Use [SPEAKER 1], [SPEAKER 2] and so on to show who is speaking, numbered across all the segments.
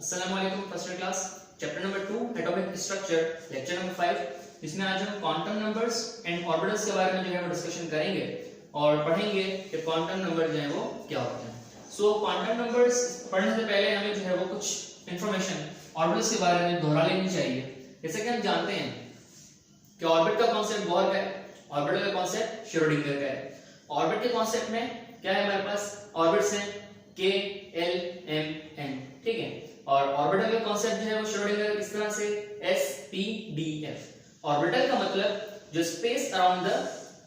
[SPEAKER 1] अस्सलाम वालेकुम। First class chapter number 2 atomic structure lecture number 5, इसमें आज हम क्वांटम नंबर्स एंड ऑर्बिटल्स के बारे में जो है वो डिस्कशन करेंगे और पढ़ेंगे कि क्वांटम नंबर जो है वो क्या होते हैं। सो क्वांटम नंबर्स पढ़ने से पहले हमें जो है वो कुछ इंफॉर्मेशन ऑर्बिटल्स के बारे में दोहरा लेनी चाहिए। जैसे कि हम जानते हैं कि ऑर्बिट का कॉन्सेप्ट बोहर का है, ऑर्बिटल का कॉन्सेप्ट श्रोडिंगर का है। ऑर्बिट के कॉन्सेप्ट में क्या है, हमारे पास ऑर्बिट्स हैं K, L, M, N, ठीक है। और ऑर्बिटल का कॉन्सेप्ट जो है वो श्रोडिंगर किस तरह से S, P, D, F। Orbital का मतलब जो स्पेस अराउंड द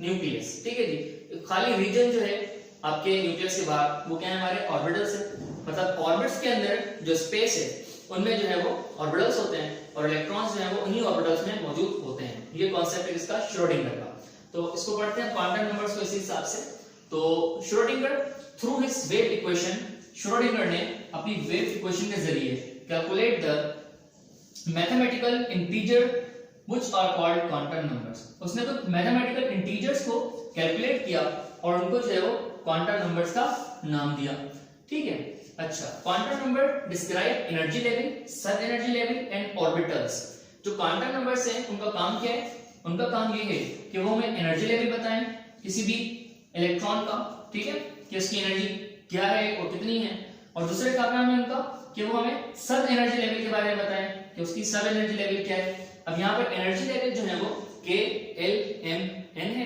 [SPEAKER 1] न्यूक्लियस, ठीक है जी। खाली रीजन जो है आपके न्यूक्लियस के बाहर वो क्या है, हमारे ऑर्बिटल्स है। मतलब ऑर्बिट्स के अंदर जो स्पेस है उनमें जो है वो ऑर्बिटल्स होते हैं और इलेक्ट्रॉन्स जो है वो उन्हीं ऑर्बिटल्स में मौजूद होते हैं। ये कॉन्सेप्ट है इसका श्रोडिंगर का। तो इसको पढ़ते हैं क्वांटम नंबर्स को इसी हिसाब से। तो Schrodinger through his wave equation, Schrodinger ने अपनी वेव इक्वेशन के जरिए calculate the mathematical integer which are called quantum numbers. उसने तो मैथमेटिकल इंटीजर्स को कैलकुलेट किया और उनको जो है वो क्वांटम नंबर्स का नाम दिया, ठीक है। अच्छा, quantum number describe energy level, सब एनर्जी लेवल एंड ऑर्बिटल्स। जो क्वांटम नंबर्स हैं उनका काम क्या है? उनका काम ये है कि वो हमें एनर्जी लेवल बताएं किसी भी इलेक्ट्रॉन का, ठीक है, कि उसकी एनर्जी क्या है और कितनी है। और दूसरे का काम है उनका कि वो हमें सब एनर्जी लेवल के बारे में बताएं कि उसकी सब एनर्जी लेवल क्या है। अब यहाँ पर एनर्जी लेवल जो है वो K, L, M, N है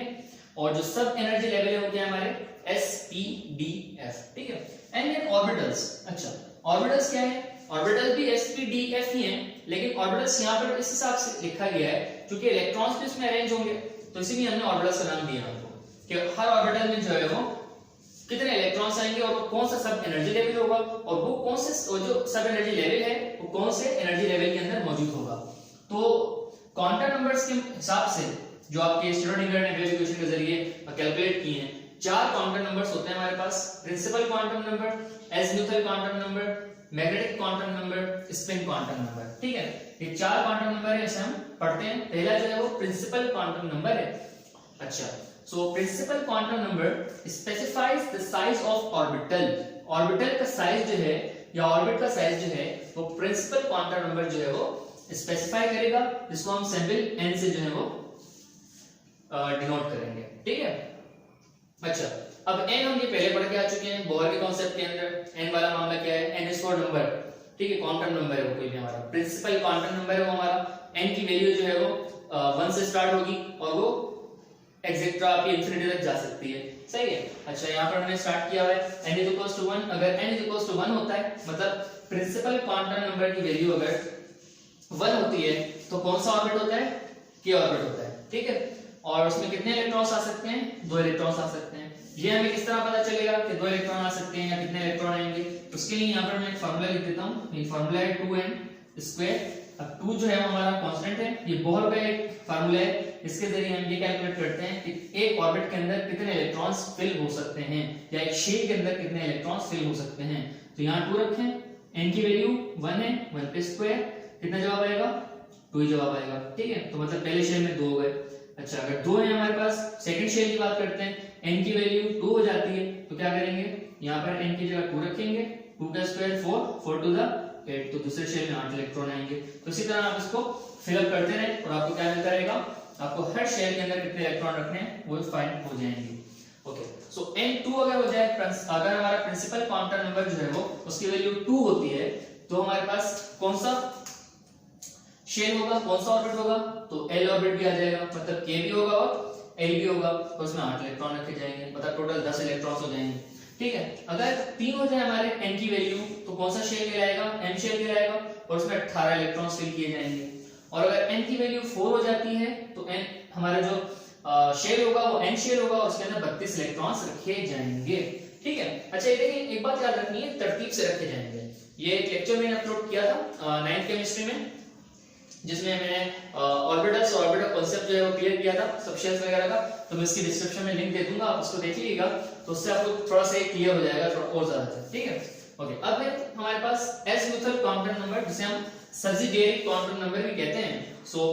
[SPEAKER 1] और जो सब एनर्जी लेवल है वो क्या है, हमारे S, P, D, F, ठीक है। And then orbitals. अच्छा, ऑर्बिटल्स क्या है? ऑर्बिटल भी S, P, D, F ही हैं, लेकिन ऑर्बिटल्स यहाँ पर इस हिसाब से लिखा गया है क्योंकि इलेक्ट्रॉन्स भी उसमें अरेंज होंगे, तो इसीलिए हमने ऑर्बिटल्स का नाम दिया हमको कि हर ऑर्बिटल में जो है वो कितने इलेक्ट्रॉन्स आएंगे और वो कौन सा सब एनर्जी लेवल होगा और वो कौन से जो सब एनर्जी लेवल है वो कौन से एनर्जी लेवल के अंदर मौजूद होगा। तो क्वांटम नंबर्स के हिसाब से जो आपके श्रोडिंगर ने वेव इक्वेशन के जरिए कैलकुलेट किए हैं, 4 क्वांटम नंबर्स होते हैं हमारे पास। Principal quantum number, azimuthal quantum number, magnetic quantum number, spin quantum number, ठीक है। ये 4 क्वांटम नंबर है, इसे हम पढ़ते हैं। पहला जो है वो प्रिंसिपल क्वांटम नंबर है। अच्छा, so principal quantum number specifies the size of orbital। Orbital का साइज जो है या ऑर्बिट का साइज जो है वो प्रिंसिपल क्वांटम नंबर जो है वो स्पेसिफाई करेगा, जिसको हम सिंबल n से जो है वो डिनोट करेंगे, ठीक है। अच्छा, अब n हम ये पहले पढ़ के आ चुके हैं बोहर के कॉन्सेप्ट के अंदर। n वाला मामला क्या है? n इज फॉर नंबर, ठीक है, क्वांटम नंबर है वो कोई भी हमारा प्रिंसिपल क्वांटम नंबर है वो हमारा। n की वैल्यू जो है वो 1 से स्टार्ट होगी और वो एक्सेट्रा आपकी इंफिनिटी तक जा सकती है, सही है। अच्छा, यहाँ पर हमने स्टार्ट किया है n इज इक्वल्स टू 1। अगर n इज इक्वल्स टू 1 होता है मतलब प्रिंसिपल क्वांटम नंबर की वैल्यू अगर 1 होती है तो कौन सा ऑर्बिट होता है? k ऑर्बिट होता है, ठीक है। और उसमें कितने इलेक्ट्रॉन्स आ सकते हैं? 2 इलेक्ट्रॉन्स आ सकते हैं। ये हमें किस तरह पता चलेगा कि 2 इलेक्ट्रॉन आ सकते हैं या कितने इलेक्ट्रॉन आएंगे? उसके लिए यहाँ पर मैं एक फार्मूला लिख देता हूँ। ये फार्मूला है 2n²। अब 2 जो है वो हमारा कांस्टेंट है, ये बोहर का एक फार्मूला है। इसके जरिए हम ये कैलकुलेट करते हैं कि एक ऑर्बिट के अंदर कितने इलेक्ट्रॉन्स फिल हो सकते हैं या एक शेल के अंदर कितने इलेक्ट्रॉन्स फिल हो सकते हैं। तो यहाँ 2 रखें, n की वैल्यू 1 है, 1 पे स्क्वायर, कितना जवाब आएगा? 2 ही जवाब आएगा, ठीक है। तो मतलब पहले शेल में 2 हो गए। अच्छा, अगर 2 है हमारे पास, सेकंड शेल की बात करते हैं, n की वैल्यू 2 हो जाती है तो क्या करेंगे, यहाँ पर n की जगह 2 रखेंगे, 2 का स्क्वायर 4, 4 टू द 8, तो दूसरे शेल में 8 इलेक्ट्रॉन आएंगे। तो इसी तरह आप इसको फिलअप करते रहें और आपको क्या मिलता रहेगा, आपको हर शेल के अंदर कितने इलेक्ट्रॉन रखने हैं वो फाइंड हो जाएंगे। ओके, सो n2 अगर हो जाए, अगर हमारा प्रिंसिपल क्वांटम नंबर जो है वो उसकी वैल्यू 2 होती है तो हमारे पास कौन सा शेल होगा, कौन सा ऑर्बिट होगा? तो L ऑर्बिट भी आ जाएगा, मतलब K भी होगा और L भी होगा, तो उसमें 8 इलेक्ट्रॉन रखे जाएंगे, मतलब टोटल 10 इलेक्ट्रॉन्स हो जाएंगे, ठीक है। अगर 3 हो जाए हमारे n की वैल्यू तो कौन सा शेल कहलाएगा? M शेल कहलाएगा और उसमें 18 इलेक्ट्रॉन्स फिल किए जाएंगे। और अगर n की वैल्यू 4 हो जाती है तो n हमारा जो शेल होगा वो n शेल होगा और उसके अंदर 32 इलेक्ट्रॉन्स रखे जाएंगे, ठीक है। अच्छा, ये देखिए एक बात याद रखनी है, तरतीब से रखे जाएंगे। ये एक लेक्चर मैंने अपलोड किया था 9th केमिस्ट्री में, जिसमें मैंने ऑर्बिटल्स और ऑर्बिटल कांसेप्ट जो है वो क्लियर किया था, सब शेल्स वगैरह का। तो मैं इसकी डिस्क्रिप्शन में लिंक दे दूंगा, आप उसको देख लीजिएगा, तो उससे आपको थोड़ा सा क्लियर हो जाएगा, थोड़ा और ज्यादा, ठीक है। ओके, अब है हमारे पास एज़ीमुथल क्वांटम नंबर, जिसे हम सब्सिडियरी क्वांटम नंबर भी कहते हैं। So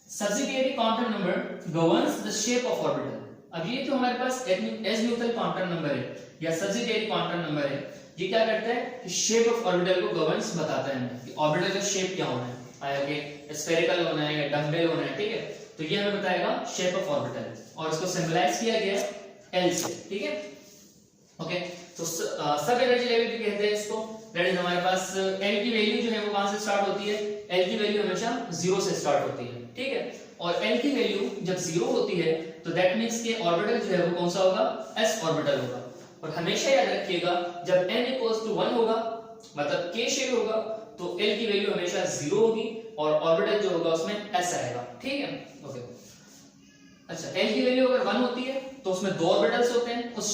[SPEAKER 1] subsidiary quantum number governs the shape of orbital. अब ये जो हमारे पास एज़ीमुथल क्वांटम नंबर है या सब्सिडियरी क्वांटम नंबर है, ये क्या करता है कि शेप ऑफ ऑर्बिटल को गवर्न्स बताता है हमें कि ऑर्बिटल का शेप क्या होना है, आगे स्फेरिकल होना है या डम्बेल होना है, ठीक है। तो ये हमें बताएगा शेप ऑफ ऑर्बिटल और इसको सिंबलाइज किया गया है L से, ठीक है। ओके, तो सब एनर्जी लेवल भी कहते हैं इसको। दैट इज हमारे पास L की वैल्यू जो है वो कहां से स्टार्ट होती है, L की वैल्यू हमेशा 0 से स्टार्ट होती है, ठीक है। और L की वैल्यू जब 0 होती है तो दैट मींस कि ऑर्बिटल जो है वो कौन सा होगा, s ऑर्बिटल होगा। और हमेशा याद रखिएगा जब n 1 होगा मतलब k शेप होगा तो L की वैल्यू हमेशा 0 होगी और ऑर्बिटल जो होगा उसमें s आएगा, ठीक है। ओके, अच्छा, L की वैल्यू अगर 1 होती है तो उसमें दो ऑर्बिटल्स होते हैं, उस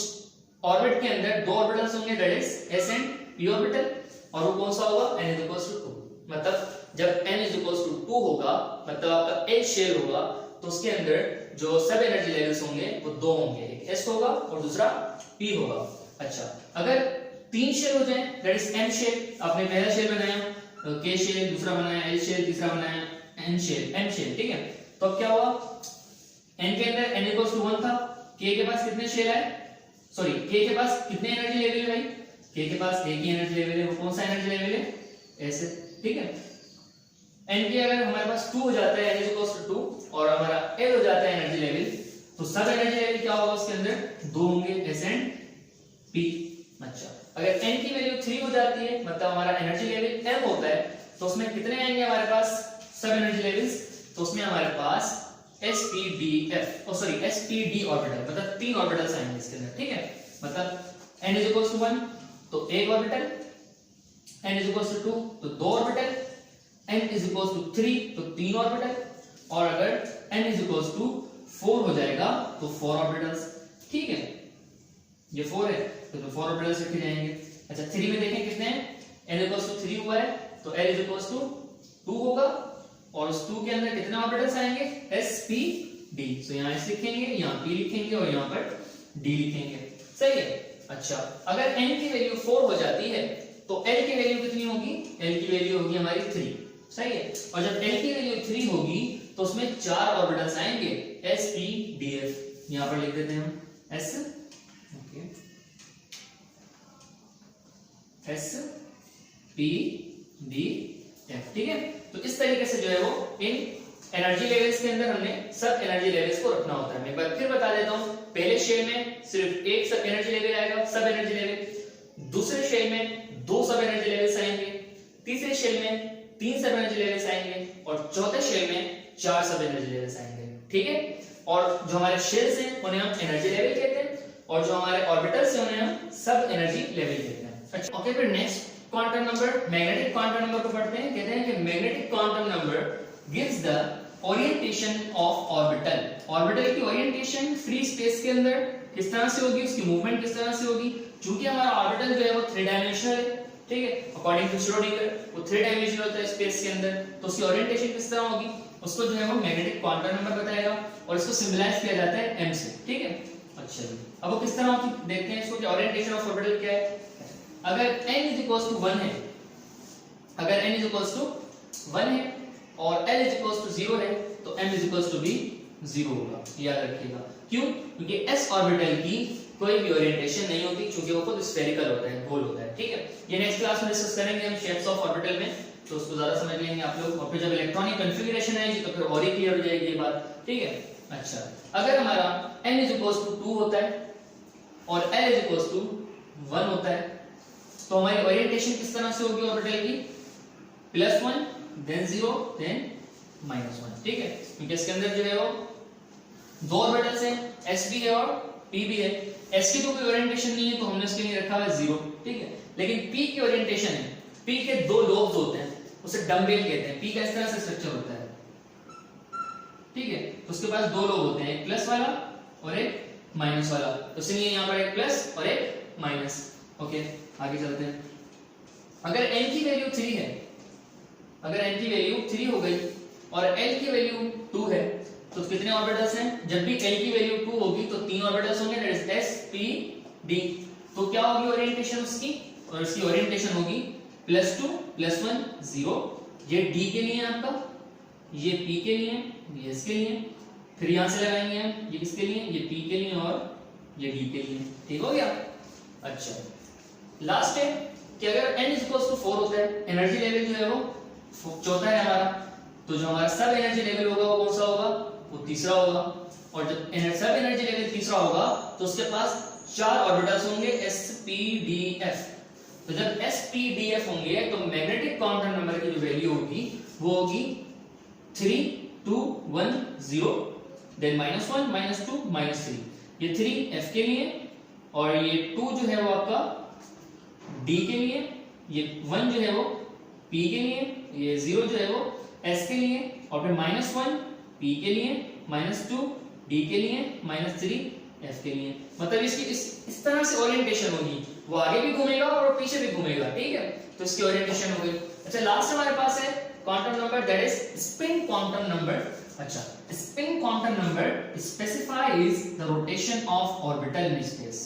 [SPEAKER 1] ऑर्बिट के अंदर दो ऑर्बिटल्स होंगे, that is s and p orbital. और वो कौन सा होगा, n 2, मतलब जब n 2 होगा मतलब आपका L शेल होगा तो उसके अंदर जो सब एनर्जी लेवल्स होंगे वो दो होंगे, एक s होगा और दूसरा p होगा। अच्छा, अगर तीन शेल हो जाए दैट इज m शेल, आपने पहला शेल बनाया k शेल, दूसरा बनाया l शेल, तीसरा बनाया n शेल, m शेल, ठीक है। तो अब क्या हुआ, n के अंदर n 1 था, k के पास कितने शेल आए, सॉरी k के पास कितने एनर्जी लेवल है भाई, k के पास एक ही एनर्जी लेवल है, वो कौन सा एनर्जी लेवल है, s, ठीक है। n के अगर हमारे पास 2 हो जाता है n 2 और हमारा l हो जाता है एनर्जी लेवल, तो सब एनर्जी लेवल क्या होगा उसके अंदर दो होंगे, s एंड p। अच्छा, अगर n की वैल्यू 3 हो जाती है मतलब हमारा एनर्जी लेवल m होता है तो उसमें कितने आएंगे हमारे पास सब एनर्जी लेवल्स, तो उसमें हमारे पास sp d ऑर्बिटल मतलब तीन ऑर्बिटल्स आएंगे इसके अंदर, ठीक है। मतलब n 1 तो एक ऑर्बिटल, n 2 तो दो ऑर्बिटल, n 3 तो तीन ऑर्बिटल, और अगर n 4 हो जाएगा तो 4 ऑर्बिटल्स, ठीक है। ये 4 है तो 4 ऑर्बिटल्स रखे जाएंगे। अच्छा, 3 में देखें कितने हैं, n 3 हुआ है तो l 2 होगा और उस 2 के अंदर कितने ऑर्बिटल्स आएंगे, s p d। सो यहां s लिखेंगे, यहां p लिखेंगे और यहां पर d लिखेंगे, सही है। अच्छा, अगर n की वैल्यू 4 हो जाती है तो l की वैल्यू कितनी होगी, l की वैल्यू होगी हमारी 3, सही है। और जब l की वैल्यू 3 होगी तो उसमें 4 ऑर्बिटल्स आएंगे, s p d f, यहां पर लिख देते हैं हम s, okay, s p d f, ठीक है। तो इस तरीके से जो है वो इन एनर्जी लेवल्स के अंदर हमने सब एनर्जी लेवल्स को रखना होता है। मैं एक बार फिर बता देता हूं, पहले शेल में सिर्फ एक सब एनर्जी लेवल आएगा, सब एनर्जी लेवल, दूसरे शेल में दो सब एनर्जी लेवल्स आएंगे, तीसरे शेल में तीन सब एनर्जी लेवल्स आएंगे और चौथे शेल में चार सब एनर्जी लेवल्स आएंगे, ठीक है। और जो हमारे शेल्स हैं उन्हें हम एनर्जी लेवल कहते हैं और जो हमारे ऑर्बिटल्स हैं उन्हें हम सब एनर्जी लेवल कहते हैं। अच्छा, ओके, फिर next quantum number, magnetic quantum number को पढ़ते हैं। कहते हैं कि magnetic quantum number gives the orientation of orbital. Orbital की ओरिएंटेशन फ्री स्पेस के अंदर किस तरह से होगी, उसकी मूवमेंट किस तरह से होगी। चूंकि हमारा ऑर्बिटल जो है वो 3 डायमेंशनल है, ठीक है, अकॉर्डिंग टू श्रोडिंगर वो 3 डायमेंशनल होता है स्पेस के अंदर, तो उसकी ओरिएंटेशन किस तरह होगी उसको जो है वो मैग्नेटिक क्वांटम नंबर बताएगा और इसको सिंबलाइज किया जाता है m से, ठीक है। अच्छा जी, अब वो किस तरह होती देखते हैं इसको कि ओरिएंटेशन ऑफ ऑर्बिटल क्या है। अगर n 1 है, अगर n 1 है और l 0 है तो m भी 0 होगा, याद रखिएगा। क्यों? क्योंकि s ऑर्बिटल की कोई भी ओरिएंटेशन नहीं होती, क्योंकि वो खुद स्फेरिकल होता है, गोल होता है, ठीक है। ये नेक्स्ट क्लास में डिस्कस करेंगे हम शेप्स ऑफ ऑर्बिटल में, तो उसको ज्यादा समझ लेंगे आप लोग। और फिर जब इलेक्ट्रॉनिक कॉन्फ़िगरेशन आएगी तो फिर और ही क्लियर हो जाएगी ये बात, ठीक है। अच्छा, अगर हमारा n 2 होता है और l 1 होता है तो हमारी ओरिएंटेशन किस तरह से होगी ऑर्बिटल की, +1 देन 0 देन -1, ठीक है। क्योंकि इसके अंदर जो है वो दो ऑर्बिटल्स हैं, s भी है और p भी है। s की तो कोई ओरिएंटेशन नहीं है तो हमने इसके लिए रखा हुआ है 0, ठीक है। लेकिन p की ओरिएंटेशन है, p के दो लोब्स होते हैं, उसे डम्बेल कहते हैं। p का इस तरह से स्ट्रक्चर होता है, ठीक है। तो उसके पास दो लोब होते हैं, एक प्लस वाला और एक माइनस वाला, तो इसलिए यहाँ पर एक प्लस और एक माइनस। ओके, आगे चलते हैं। अगर n की वैल्यू 3 है, अगर n की वैल्यू 3 हो गई और l की वैल्यू 2 है तो कितने ऑर्बिटल्स हैं? जब भी l की वैल्यू 2 होगी तो तीन ऑर्बिटल्स होंगे, that is s p d। तो क्या होगी ओरिएंटेशन उसकी, और इसकी ओरिएंटेशन होगी +2 +1 0। ये d के लिए आपका, ये p के लिए, ये s के लिए, फिर यहां से लगाएंगे हम ये किसके लिए, ये p के लिए और ये d के लिए, ठीक हो गया। अच्छा, लास्ट है कि अगर n इज इक्वल टू 4 होता है, एनर्जी लेवल जो है वो चौथा है हमारा, तो जो हमारा सब एनर्जी लेवल होगा वो कौन सा होगा, वो तीसरा होगा। और जब सब एनर्जी लेवल तीसरा होगा तो उसके पास 4 ऑर्बिटल्स होंगे s p d f। तो जब s p d f होंगे तो मैग्नेटिक क्वांटम नंबर की जो वैल्यू होगी वो होगी 3 2 1 0, देन -1 -2 -3। ये 3 f के लिए और ये 2 जो है वो आपका d के लिए, ये 1 जो है वो p के लिए, ये 0 जो है वो s के लिए, और फिर -1 p के लिए, -2 d के लिए, -3 f के लिए। मतलब इसकी इस तरह से ओरिएंटेशन होगी, वो आगे भी घूमेगा और पीछे भी घूमेगा, ठीक है। तो इसकी ओरिएंटेशन हो गई। अच्छा, लास्ट हमारे पास है quantum number, that is spin quantum number. अच्छा, spin quantum number specifies the rotation of orbital in space.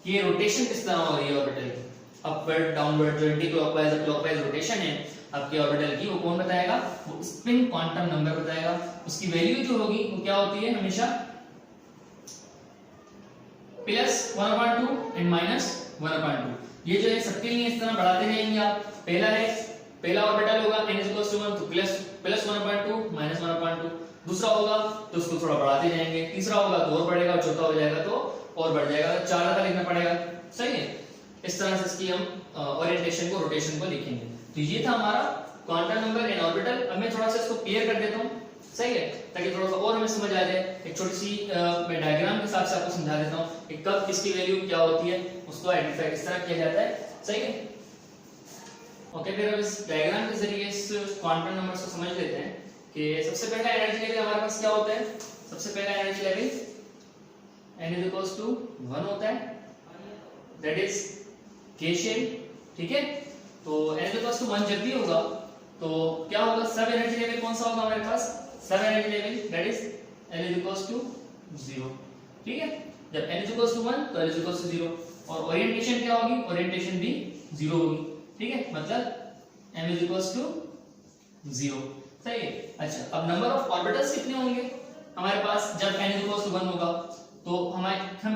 [SPEAKER 1] ये रोटेशन किस तरह हो रही है ऑर्बिटल की, अपवर्ड डाउनवर्ड, जो एंटी क्लॉकवाइज और क्लॉकवाइज रोटेशन है आपके ऑर्बिटल की, वो कौन बताएगा, वो स्पिन क्वांटम नंबर बताएगा। उसकी वैल्यू जो होगी वो क्या होती है, हमेशा +1/2 एंड -1/2। ये जो है सबके लिए इस तरह बढ़ाते जाएंगे आप। पहला ऑर्बिटल होगा n = 1 तो +1/2 -1/2, दूसरा होगा तो उसको थोड़ा बढ़ाते जाएंगे, तीसरा होगा तो और बढ़ेगा, चौथा हो जाएगा तो और बढ़ जाएगा, 4 का लिखना पड़ेगा, सही है। इस तरह से इसकी हम ओरिएंटेशन को, रोटेशन को लिखेंगे। तो ये था हमारा क्वांटम नंबर एंड ऑर्बिटल। अब मैं थोड़ा सा इसको क्लियर कर देता हूं, सही है, ताकि थोड़ा सा और हमें समझ आ जाए। एक छोटी सी मैं डायग्राम के हिसाब से आपको समझा देता हूं कि कब किसकी वैल्यू क्या होती है, उसको आइडेंटिफाई किस तरह किया जाता है, सही है। ओके, फिर अब इस डायग्राम के जरिए इस क्वांटम नंबर्स को समझ लेते हैं कि सबसे पहला एनर्जी लेवल हमारे पास क्या होता है। सबसे पहला एनर्जी लेवल n = 1 होता है, दैट इज k शेल, ठीक है। तो n = 1 जब भी होगा तो क्या होगा, सब एनर्जी लेवल कौन सा होगा हमारे पास, सब energy level that is l = 0, ठीक है। जब n = 1 तो l = 0, और ओरिएंटेशन क्या होगी, ओरिएंटेशन भी 0 होगी, ठीक है, मतलब m = 0, सही है। अच्छा, अब नंबर ऑफ ऑर्बिटल्स कितने होंगे हमारे पास जब n = 1 होगा, तो हम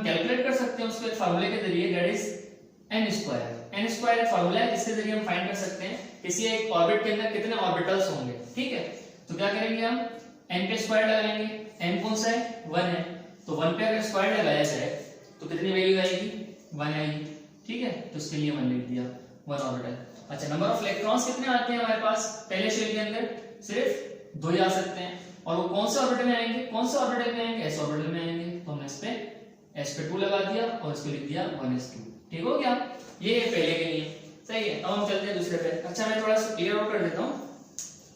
[SPEAKER 1] कैलकुलेट कर सकते हैं उसके फार्मूले के जरिए, दैट इज n स्क्वायर एक फार्मूला है जिसके जरिए हम फाइंड कर सकते हैं किसी एक ऑर्बिट के अंदर कितने ऑर्बिटल्स होंगे, ठीक है। तो क्या करेंगे, हम n पे स्क्वायर लगाएंगे, n कौन सा है, 1 है, तो 1 पे अगर स्क्वायर लगाया जाए तो कितनी वैल्यू आएगी, 1 आएगी, ठीक है। तो उसके लिए 1 लिख दिया, 1 ऑर्बिटल। अच्छा, नंबर ऑफ इलेक्ट्रॉन्स कितने आते हैं हमारे पास पहले शेल के अंदर, सिर्फ 2 ही आ सकते हैं, और वो कौन से ऑर्बिटल में आएंगे, कौन से ऑर्बिटल में आएंगे, s ऑर्बिटल में आएंगे। तो हमने इस पे s पे 2 लगा दिया और इसको लिख दिया 1s2, ठीक हो गया। ये है पहले के लिए, सही है। अब हम चलते हैं दूसरे पे। अच्छा, मैं थोड़ा सा क्लियर आउट कर देता हूं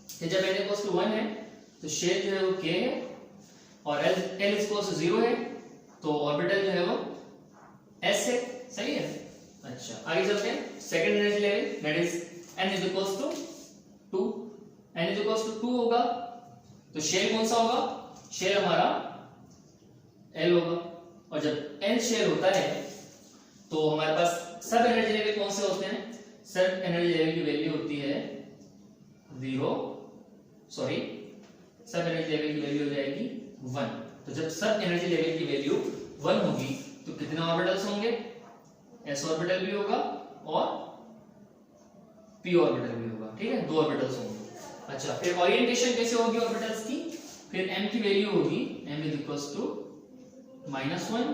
[SPEAKER 1] कि जब n = 1 है तो शेल जो है वो k है, और l = 0 है तो ऑर्बिटल जो है वो s है, सही है। अच्छा, आगे चलते हैं। Second energy level that is n = 2। n = 2 होगा तो शेल कौन सा होगा, शेल हमारा l होगा, और जब n शेल होता है तो हमारे पास सब एनर्जी लेवल कौन से होते हैं, सब एनर्जी लेवल की वैल्यू होती है 0, सॉरी, सब एनर्जी लेवल की वैल्यू हो जाएगी 1। तो जब सब एनर्जी लेवल की वैल्यू 1 होगी तो कितने ऑर्बिटल्स होंगे, s ऑर्बिटल भी होगा और p ऑर्बिटल भी होगा, ठीक है, 2 ऑर्बिटल्स होंगे। अच्छा, फिर ओरिएंटेशन कैसे होगी ऑर्बिटल्स की, फिर m की वैल्यू होगी m = -1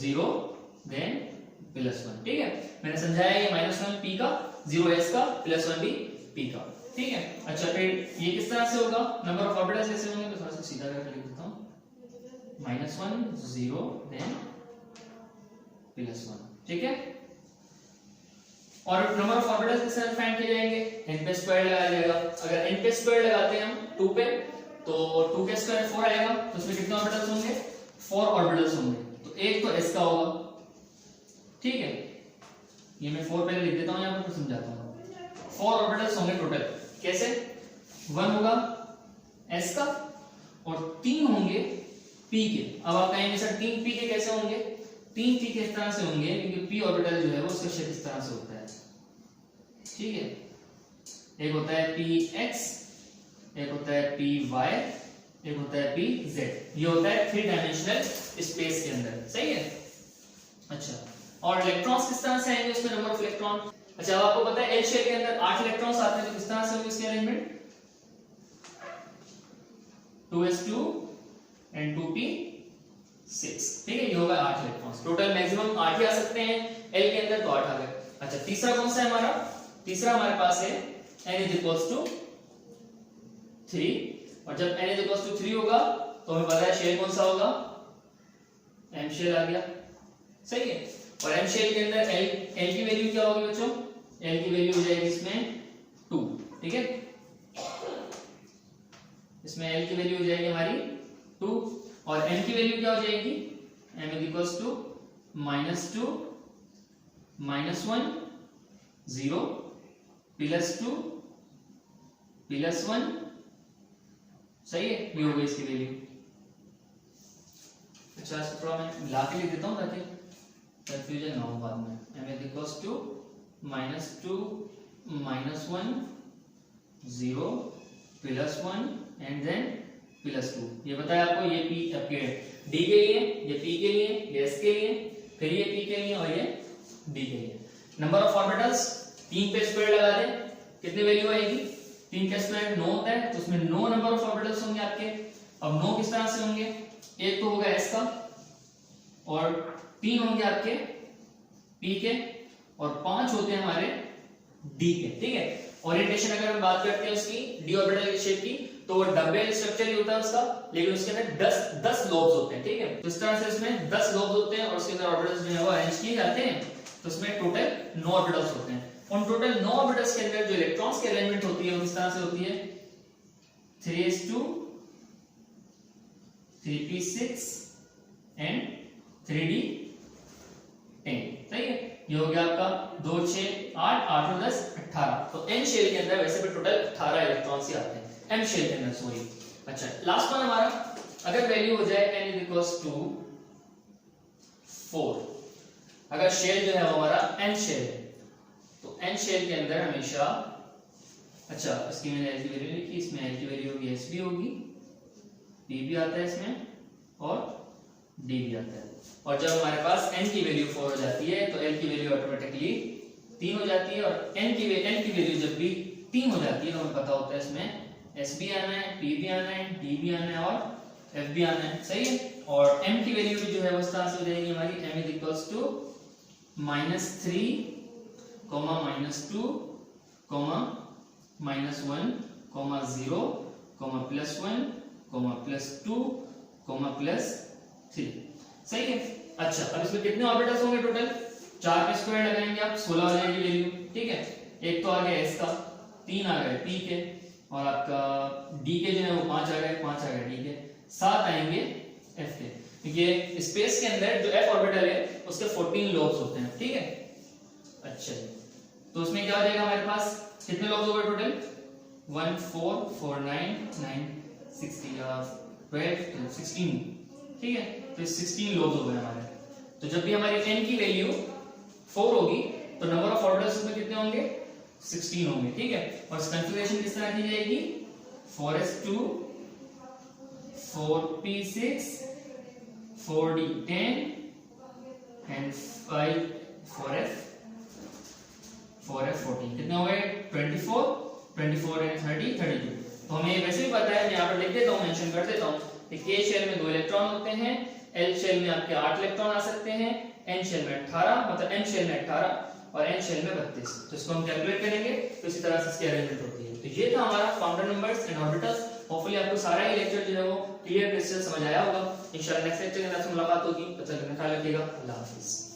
[SPEAKER 1] 0 देन +1, ठीक है। मैंने समझाया ये -1 p का, 0 s का, +1 भी p का, ठीक है। अच्छा, फिर ये किस तरह से होगा, नंबर ऑफ ऑर्बिटल्स कैसे होंगे, तो थोड़ा सा सीधा करके लिख देता हूं, -1 0 देन +1, ठीक है। और नंबर ऑफ ऑर्बिटल्स कैसे फाइंड किए जाएंगे, n पे स्क्वायर लगाया जाएगा। अगर n पे स्क्वायर लगाते हैं हम 2 पे तो 2 के स्क्वायर 4 आएगा, तो उसमें कितने ऑर्बिटल्स होंगे, 4 ऑर्बिटल्स होंगे। तो एक तो s का होगा, ठीक है, ये मैं 4 पहले लिख देता हूं, यहां पर समझाता हूं। 4 ऑर्बिटल्स होंगे टोटल, कैसे, 1 होगा s का और 3 होंगे p के। अब आप कहेंगे सर 3 p के कैसे होंगे, 3 p के इस तरह से होंगे क्योंकि p ऑर्बिटल जो है वो उसका शेप इस तरह से होता है, ठीक है। एक होता है px, एक होता है py, एक होता है pz। ये होता है 3 डायमेंशनल स्पेस के अंदर, सही है। अच्छा, और इलेक्ट्रॉन्स किस तरह से आएंगे उसमें नंबर ऑफ इलेक्ट्रॉन। अच्छा, अब आपको पता है एल शेल के अंदर 8 इलेक्ट्रॉन्स आते हैं, तो किस तरह से होगी इसकी अरेंजमेंट, 2s2 and 2p6, ठीक है, ये होगा 8 इलेक्ट्रॉन्स। टोटल मैक्सिमम 8 ही आ सकते हैं एल के अंदर, तो 8 आ गए। अच्छा, तीसरा कौन सा है हमारा, तीसरा हमारे पास है n is equals to 3, और जब n is equals to 3 होगा तो हमें पता है शेल कौन सा होगा, m शेल आ गया, सही है। और m शेल के अंदर l की वैल्यू क्या होगी बच्चों, l की वैल्यू हो जाएगी इसमें 2, ठीक है, इसमें l की वैल्यू हो जाएगी हमारी 2, और m की वैल्यू क्या हो जाएगी, m is equals to -2 -1 0 +2 +1, सही है, ये हो गई इसकी वैल्यू। अच्छा, इसको थोड़ा मैं मिला के लिख देता हूं ताकि कंफ्यूजन ना हो बाद में। m is equals to -2 -1 0 +1 and then +2। ये बताया आपको, ये p आपके d के लिए, ये p के लिए, ये s के लिए, फिर ये p के लिए और ये d के लिए। नंबर ऑफ ऑर्बिटल्स 3 पे स्क्वायर लगा दें, कितनी वैल्यू आएगी, 3 का स्क्वायर 9 होता है, तो उसमें 9 नंबर ऑफ ऑर्बिटल्स होंगे आपके। अब 9 किस तरह से होंगे, एक तो होगा s का, और 3 होंगे आपके p के, और 5 होते हैं हमारे d के, ठीक है। ओरिएंटेशन अगर हम बात करते हैं उसकी d ऑर्बिटल की शेप की, तो वो डबल स्ट्रक्चर ही होता है उसका, लेकिन उसके अंदर 10 लोब्स होते हैं, ठीक है। तो इस तरह से इसमें 10 लोब्स होते हैं और उसके अंदर ऑर्बिटल्स जो है वो अरेंज किए जाते हैं, तो इसमें टोटल 9 ऑर्बिटल्स होते हैं। उन टोटल 9 ऑर्बिटल्स के अंदर जो इलेक्ट्रॉन्स की अरेंजमेंट होती है वो किस तरह से होती है, 3s2 3p6 एंड 3d10, सही है। ये हो गया आपका 2 6 8 8 और 10 18। तो n शेल के अंदर वैसे भी टोटल 18 इलेक्ट्रॉन्स ही आते हैं m शेल के अंदर, सॉरी। अच्छा, लास्ट वन हमारा, अगर वैल्यू हो जाए n is equals to 4, अगर शेल जो है वो हमारा n शेल है, तो n शेल के अंदर हमेशा, अच्छा इसकी मैंने l की वैल्यू लिखी, इसमें l की वैल्यू होगी s भी होगी, p भी आता है इसमें, और d भी आता है। और जब हमारे पास n की वैल्यू 4 हो जाती है तो l की वैल्यू ऑटोमेटिकली 3 हो जाती है, और n की वैल्यू जब भी 3 हो जाती है तो हमें पता होता है इसमें s भी आना है, p भी आना है, d भी आना है, और f भी आना है, सही है। और m की वैल्यू भी जो है वो इस तरह से हो जाएगी हमारी, m is equals to -3, -2, -1, 0, +1, +2, +3, सही है। अच्छा, अब इसमें कितने ऑर्बिटल्स होंगे टोटल, 4 पे स्क्वायर लगाएंगे आप, 16 हो जाएगी वैल्यू, ठीक है। एक तो आ गया s का, 3 आ गए p के, और आपका d के जो है वो 5 आ गए, 5 आ गए d के, 7 आएंगे f के, क्योंकि स्पेस के अंदर जो f ऑर्बिटल है उसके 14 लोब्स होते हैं, ठीक है। अच्छा, तो उसमें क्या हो जाएगा हमारे पास, कितने लोब्स हो गए टोटल, 1 4 4 9 9 16 12 16, ठीक है। तो 16 लोब्स हो गए हमारे। तो जब भी हमारी n की वैल्यू 4 होगी तो नंबर ऑफ ऑर्बिटल्स उसमें कितने होंगे, 16 होंगे, ठीक है। और कंफिगरेशन किस तरह की जाएगी, 4s2 4p6 4d10 and 4f14, कितने हो गए, 24 एंड 30 32। तो हमें वैसे भी पता है, मैं यहाँ पर लिख देता हूँ, मेंशन कर देता हूँ कि K शेल में 2 इलेक्ट्रॉन होते हैं, L शेल में आपके 8 इलेक्ट्रॉन आ सकते हैं, N शेल में 18, मतलब M शेल में 18 और N शेल में 32। तो इसको हम कैलकुलेट करेंगे, तो इसी तरह से इसकी अरेंजमेंट होती है। तो ये था हमारा quantum numbers and orbitals. Hopefully आपको सारा ही लेक्चर जो है वो क्लियर क्रिस्टल समझ आया होगा। इंशाल्लाह नेक्स्ट लेक्चर के अंदर आपसे मुलाकात होगी, तब तक अपना ख्याल रखिएगा। अल्लाह हाफिज़।